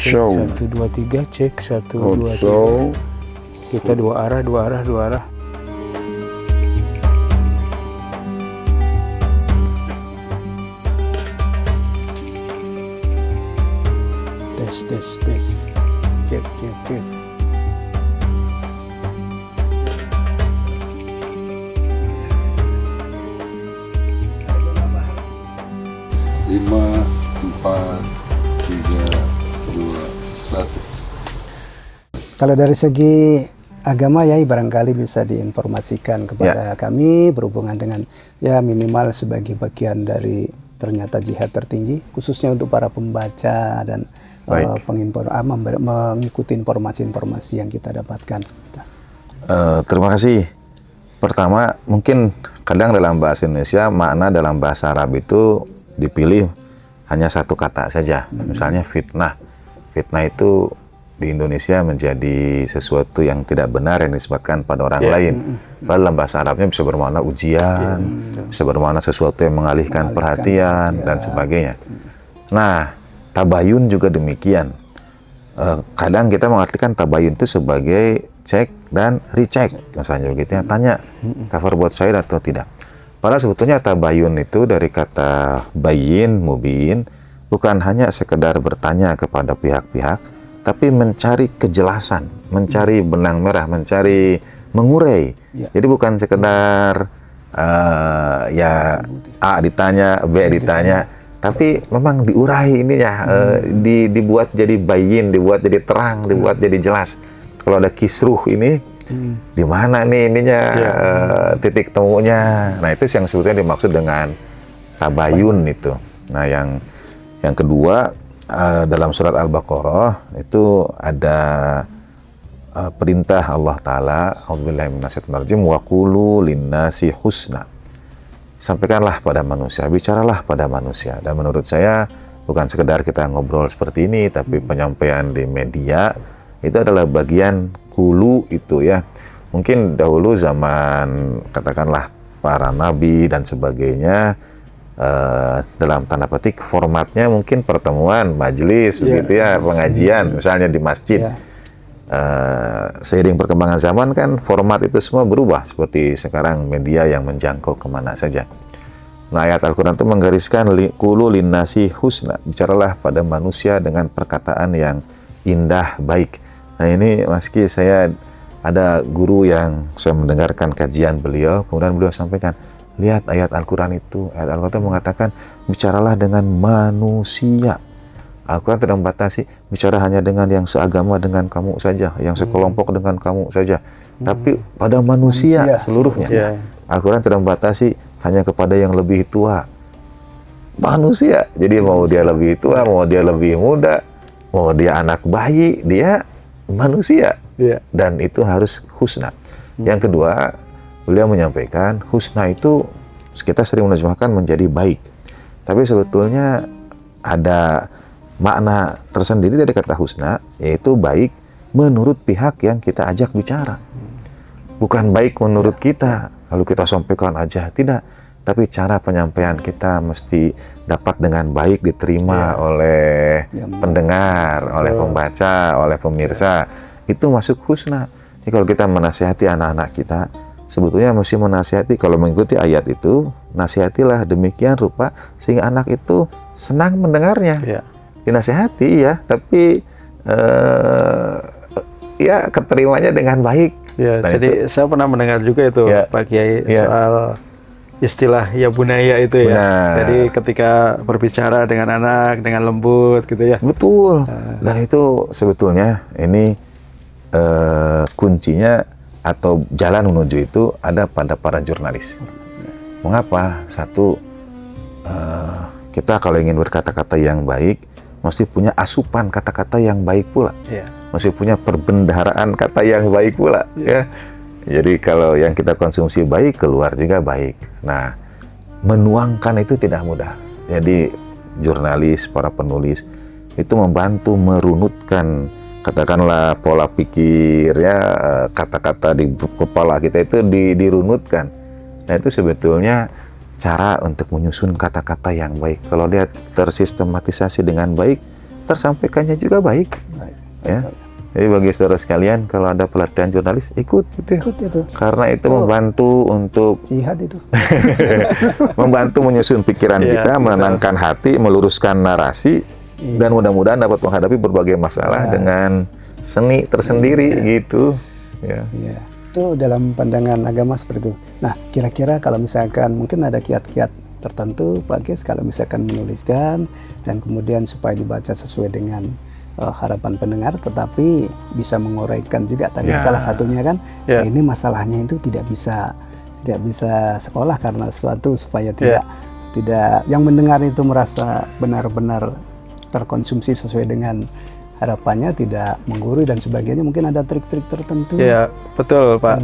show. 1 2 3 cek 1 2 Show. 3. Kita dua arah. Tes. Cek. Lima, 4, 3, 2, 1. Kalau dari segi agama ya barangkali bisa diinformasikan kepada kami berhubungan dengan ya minimal sebagai bagian dari ternyata jihad tertinggi khususnya untuk para pembaca dan mengikuti informasi-informasi yang kita dapatkan. Terima kasih. Pertama, mungkin kadang dalam bahasa Indonesia makna dalam bahasa Arab itu dipilih hanya satu kata saja. Misalnya fitnah. Fitnah itu di Indonesia menjadi sesuatu yang tidak benar yang disebutkan pada orang lain. Padahal dalam bahasa Arabnya bisa bermakna ujian, bisa bermakna sesuatu yang mengalihkan perhatian dan sebagainya. Nah, tabayun juga demikian. Kadang kita mengartikan tabayun itu sebagai cek dan recheck, misalnya begitu ya. Tanya cover buat saya atau tidak. Padahal sebetulnya tabayun itu dari kata bayin, mubin, bukan hanya sekedar bertanya kepada pihak-pihak, tapi mencari kejelasan, mencari benang merah, mencari mengurai. Jadi bukan sekedar ya A ditanya, B ditanya, tapi memang diurai ininya, dibuat jadi bayin, dibuat jadi terang, dibuat jadi jelas. Kalau ada kisruh ini, di mana nih ininya titik temunya. Nah, itu yang sebetulnya dimaksud dengan tabayun itu. Nah, yang kedua, dalam surat Al-Baqarah itu ada perintah Allah Ta'ala, a'udzubillahi minasyaitonir rajim, wa qulu linnasi husna. Sampaikanlah pada manusia, bicaralah pada manusia. Dan menurut saya bukan sekedar kita ngobrol seperti ini, tapi penyampaian di media itu adalah bagian hulu itu ya. Mungkin dahulu zaman katakanlah para nabi dan sebagainya, dalam tanda petik formatnya mungkin pertemuan, majelis begitu ya, pengajian misalnya di masjid. Seiring perkembangan zaman kan format itu semua berubah seperti sekarang media yang menjangkau kemana saja. Nah, ayat Al-Quran itu menggariskan qulu linnasi husna, bicaralah pada manusia dengan perkataan yang indah, baik. Nah, ini Mas Ki, saya ada guru yang saya mendengarkan kajian beliau, kemudian beliau sampaikan, lihat ayat Al-Quran itu, ayat Al-Quran itu mengatakan bicaralah dengan manusia. Al-Quran tidak membatasi bicara hanya dengan yang seagama dengan kamu saja, yang sekelompok dengan kamu saja, tapi pada manusia seluruhnya. Al-Quran tidak membatasi hanya kepada yang lebih tua, manusia. Jadi mau dia lebih tua, mau dia lebih muda, mau dia anak bayi, dia manusia. Dan itu harus husna. Yang kedua, beliau menyampaikan husna itu kita sering menerjemahkan menjadi baik, tapi sebetulnya ada makna tersendiri dari kata husna, yaitu baik menurut pihak yang kita ajak bicara, bukan baik menurut kita lalu kita sampaikan aja, tidak, tapi cara penyampaian kita mesti dapat dengan baik diterima oleh pendengar, oleh pembaca, oleh pemirsa. Itu masuk husna. Jadi kalau kita menasihati anak-anak kita, sebetulnya mesti menasihati, kalau mengikuti ayat itu, nasihatilah demikian rupa sehingga anak itu senang mendengarnya. Dinasihati ya, tapi ya keterimanya dengan baik. Nah, jadi saya pernah mendengar juga itu Pak Kiai soal istilah ya bunaya itu ya. Jadi ketika berbicara dengan anak dengan lembut gitu ya. Betul. Dan itu sebetulnya ini kuncinya atau jalan menuju itu ada pada para jurnalis. Mengapa? Satu, kita kalau ingin berkata-kata yang baik, mesti punya asupan kata-kata yang baik pula. Mesti punya perbendaharaan kata yang baik pula. Ya. Jadi kalau yang kita konsumsi baik, keluar juga baik. Nah, menuangkan itu tidak mudah. Jadi jurnalis, para penulis itu membantu merunutkan, katakanlah pola pikir ya, kata-kata di kepala kita itu dirunutkan. Nah, itu sebetulnya cara untuk menyusun kata-kata yang baik. Kalau dia tersistematisasi dengan baik, tersampaikannya juga baik. Ya. Jadi bagi saudara sekalian, kalau ada pelatihan jurnalis, ikut gitu ya. Ikut itu. Karena itu membantu untuk Jihad itu. membantu menyusun pikiran kita, menenangkan hati, meluruskan narasi, dan mudah-mudahan dapat menghadapi berbagai masalah dengan seni tersendiri gitu. Ya. Iya. Itu dalam pandangan agama seperti itu. Nah, kira-kira kalau misalkan mungkin ada kiat-kiat tertentu, Pak Ges, kalau misalkan menuliskan dan kemudian supaya dibaca sesuai dengan harapan pendengar, tetapi bisa menguraikan juga tadi salah satunya kan, ini masalahnya itu tidak bisa sekolah karena sesuatu supaya tidak yang mendengar itu merasa benar-benar terkonsumsi sesuai dengan harapannya, tidak menggurui dan sebagainya. Mungkin ada trik-trik tertentu. Ya, betul Pak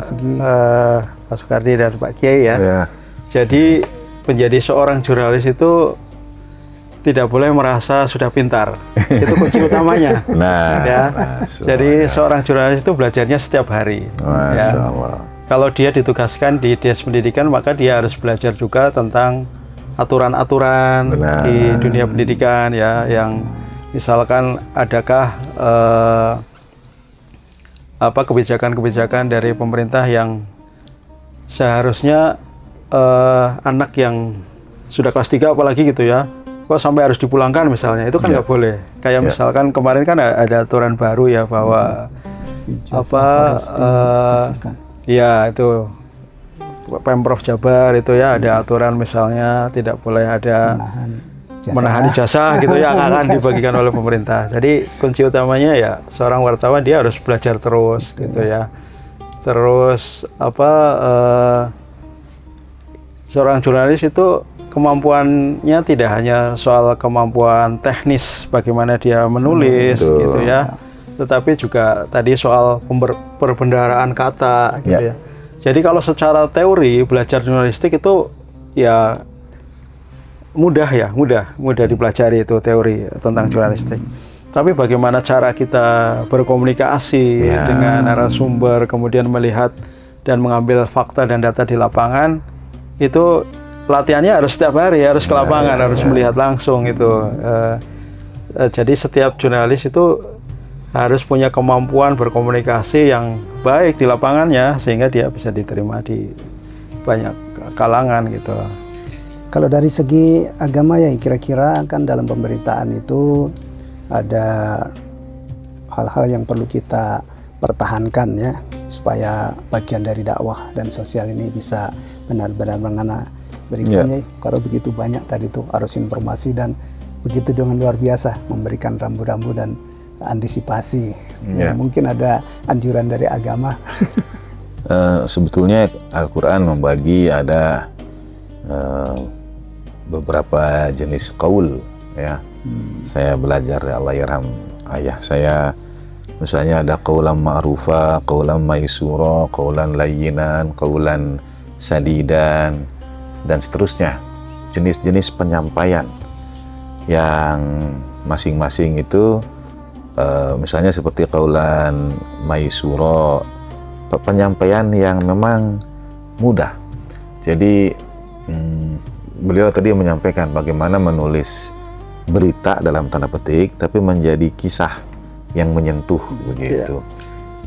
Pak Soekardi dan Pak Kiai ya. Jadi menjadi seorang jurnalis itu tidak boleh merasa sudah pintar. Itu kunci utamanya. Jadi seorang jurnalis itu belajarnya setiap hari. Masya Allah. Kalau dia ditugaskan di Dinas Pendidikan, maka dia harus belajar juga tentang aturan-aturan di dunia pendidikan ya, yang misalkan adakah kebijakan-kebijakan dari pemerintah yang seharusnya anak yang sudah kelas 3 apalagi gitu ya, kok sampai harus dipulangkan misalnya, itu kan nggak boleh. Kayak misalkan kemarin kan ada aturan baru ya bahwa itu Pemprov Jabar itu ya ada aturan misalnya tidak boleh ada menahan ijazah gitu ya, akan dibagikan oleh pemerintah. Jadi kunci utamanya ya seorang wartawan dia harus belajar terus gitu ya. Terus seorang jurnalis itu kemampuannya tidak hanya soal kemampuan teknis bagaimana dia menulis gitu ya, tetapi juga tadi soal perbendaharaan kata gitu ya. Jadi kalau secara teori belajar jurnalistik itu ya mudah dipelajari itu teori tentang jurnalistik. Tapi bagaimana cara kita berkomunikasi dengan narasumber, kemudian melihat dan mengambil fakta dan data di lapangan, itu latihannya harus setiap hari, harus ke lapangan, harus melihat langsung itu. Jadi setiap jurnalis itu harus punya kemampuan berkomunikasi yang baik di lapangannya sehingga dia bisa diterima di banyak kalangan gitu. Kalau dari segi agama ya kira-kira kan dalam pemberitaan itu ada hal-hal yang perlu kita pertahankan ya supaya bagian dari dakwah dan sosial ini bisa benar-benar mengena beritanya. Kalau begitu banyak tadi tuh arus informasi dan begitu dengan luar biasa memberikan rambu-rambu dan antisipasi. Mungkin ada anjuran dari agama. Sebetulnya Al-Quran membagi ada beberapa jenis qaul ya. Saya belajar ya Allah yarham ayah saya, misalnya ada qaulan ma'rufa, qaulan maisura, qaulan layyinan, qaulan sadidan, dan seterusnya. Jenis-jenis penyampaian yang masing-masing itu misalnya seperti qaulan maisura, penyampaian yang memang mudah. Jadi beliau tadi menyampaikan bagaimana menulis berita dalam tanda petik tapi menjadi kisah yang menyentuh begitu.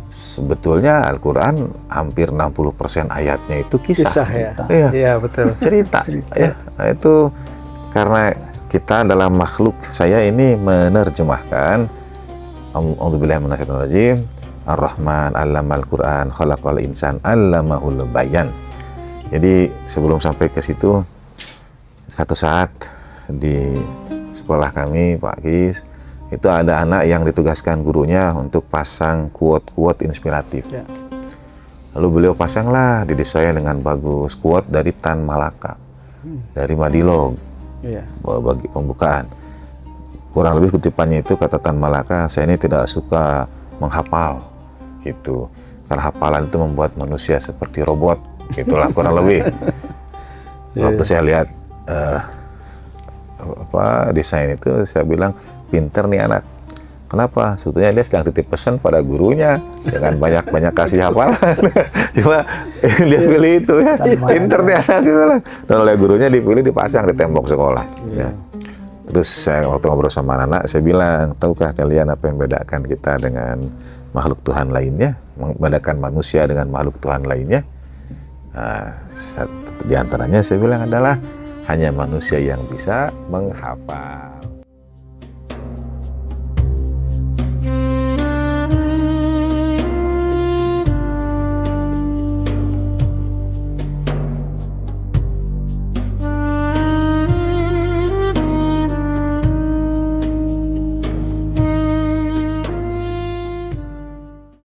Sebetulnya Al-Quran hampir 60% ayatnya itu kisah cerita. Iya, betul. Cerita. Ya, itu karena kita dalam makhluk, saya ini menerjemahkan A'udzubillahi minasyaitonir rajim. Ar-Rahman 'allamal Qur'an, khalaqal insan 'allamahul bayan. Jadi sebelum sampai ke situ, satu saat di sekolah kami Pak Kis, itu ada anak yang ditugaskan gurunya untuk pasang quote-quote inspiratif. Lalu beliau pasanglah, didesain dengan bagus quote dari Tan Malaka, dari Madilog, bagi pembukaan. Kurang lebih kutipannya itu kata Tan Malaka, saya ini tidak suka menghafal gitu, karena hafalan itu membuat manusia seperti robot, itulah kurang lebih. Waktu saya lihat desain itu, saya bilang pinter nih anak. Kenapa? Sebetulnya dia sedang titip pesan pada gurunya dengan banyak kasih hafalan. Cuma dia pilih itu ya, pinter nih anak. Dan oleh gurunya dipilih, dipasang di tembok sekolah. Terus saya waktu ngobrol sama anak, saya bilang, tahukah kalian apa yang membedakan kita dengan makhluk Tuhan lainnya? Membedakan manusia dengan makhluk Tuhan lainnya? Satu di antaranya saya bilang adalah hanya manusia yang bisa menghafal.